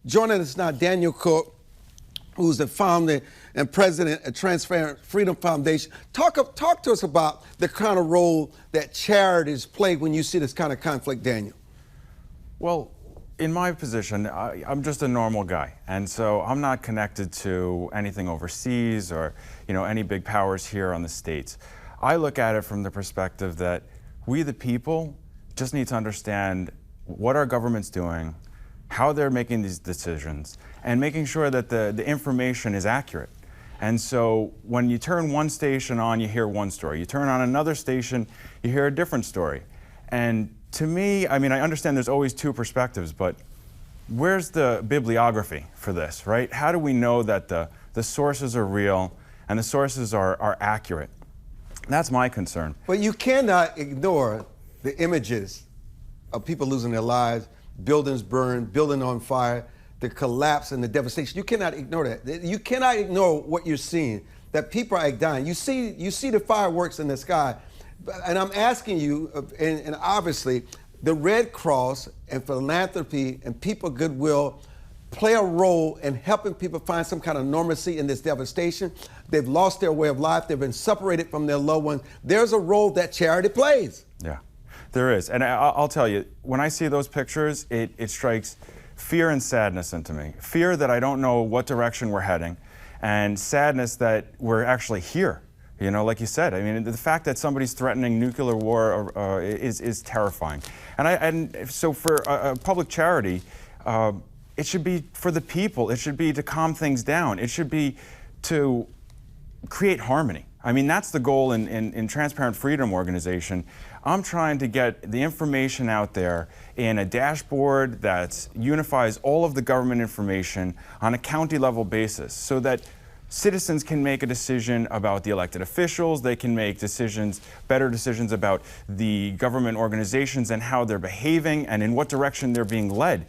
Joining us now, Daniel Cooke, who's the founder and president of Transparent Freedom Foundation. Talk to us about the kind of role that charities play when you see this kind of conflict, Daniel. Well, in my position, I'm just a normal guy, and so I'm not connected to anything overseas or, any big powers here on the States. I look at it from the perspective that we, the people, just need to understand what our government's doing, how they're making these decisions, and making sure that the information is accurate. And so when you turn one station on, you hear one story. You turn on another station, you hear a different story. And to me, I understand there's always two perspectives, but where's the bibliography for this, right? How do we know that the sources are real and the sources are accurate? That's my concern. But you cannot ignore the images of people losing their lives, buildings burned, building on fire, the collapse and the devastation. You cannot ignore that. You cannot ignore what you're seeing, that people are dying. You see the fireworks in the sky. And I'm asking you, and obviously, the Red Cross and philanthropy and people goodwill play a role in helping people find some kind of normalcy in this devastation. They've lost their way of life. They've been separated from their loved ones. There's a role that charity plays. Yeah, there is. And I'll tell you, when I see those pictures, it strikes fear and sadness into me. Fear that I don't know what direction we're heading, and sadness that we're actually here. Like you said, the fact that somebody's threatening nuclear war is terrifying. And so for a public charity, it should be for the people. It should be to calm things down. It should be to create harmony. That's the goal in Transparent Freedom Organization. I'm trying to get the information out there in a dashboard that unifies all of the government information on a county level basis so that citizens can make a decision about the elected officials. They can make better decisions about the government organizations and how they're behaving and in what direction they're being led.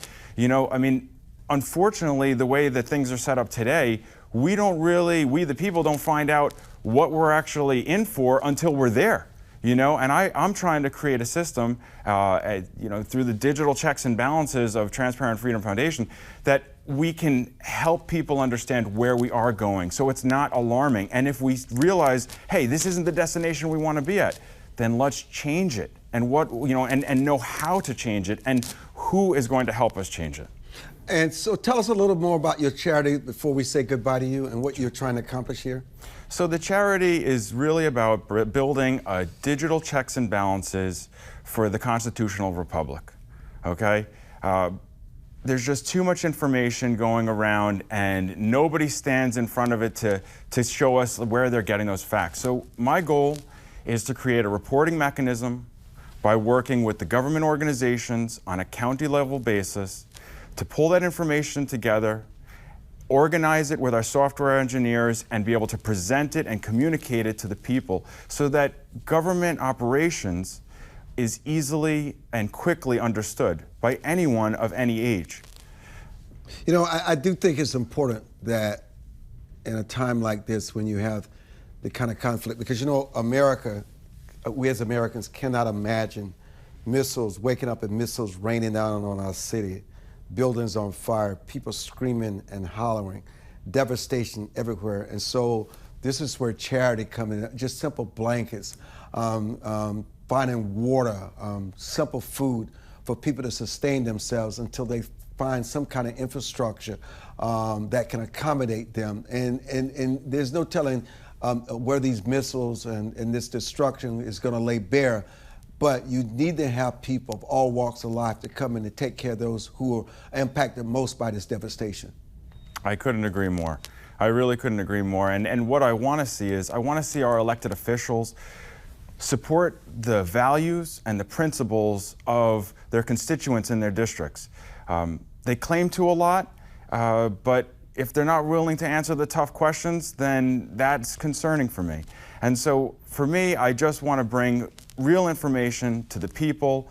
Unfortunately, the way that things are set up today, we the people don't find out what we're actually in for until we're there. And I'm trying to create a system, through the digital checks and balances of Transparent Freedom Foundation, that we can help people understand where we are going, so it's not alarming. And if we realize, hey, this isn't the destination we want to be at, then let's change it, and and know how to change it, and who is going to help us change it. And so tell us a little more about your charity before we say goodbye to you and what you're trying to accomplish here. So the charity is really about building a digital checks and balances for the constitutional republic, okay? There's just too much information going around and nobody stands in front of it to show us where they're getting those facts. So my goal is to create a reporting mechanism by working with the government organizations on a county level basis to pull that information together, organize it with our software engineers, and be able to present it and communicate it to the people so that government operations is easily and quickly understood by anyone of any age. I do think it's important that in a time like this, when you have the kind of conflict, because America, we as Americans cannot imagine missiles, waking up and missiles raining down on our city, buildings on fire, people screaming and hollering, devastation everywhere. And so this is where charity comes in, just simple blankets, finding water, simple food for people to sustain themselves until they find some kind of infrastructure that can accommodate them. And there's no telling where these missiles and this destruction is going to lay bare. But you need to have people of all walks of life to come in and take care of those who are impacted most by this devastation. I couldn't agree more. I really couldn't agree more. And what I want to see is, I want to see our elected officials support the values and the principles of their constituents in their districts. They claim to a lot, but if they're not willing to answer the tough questions, then that's concerning for me. And so for me, I just want to bring real information to the people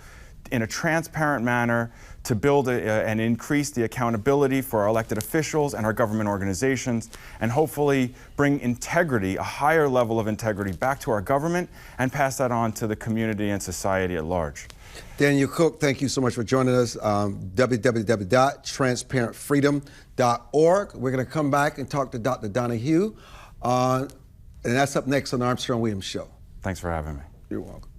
in a transparent manner to build and increase the accountability for our elected officials and our government organizations, and hopefully bring integrity, a higher level of integrity, back to our government and pass that on to the community and society at large. Daniel Cooke, thank you so much for joining us. www.transparentfreedom.org. We're going to come back and talk to Dr. Donahue, and that's up next on the Armstrong Williams Show. Thanks for having me. You're welcome.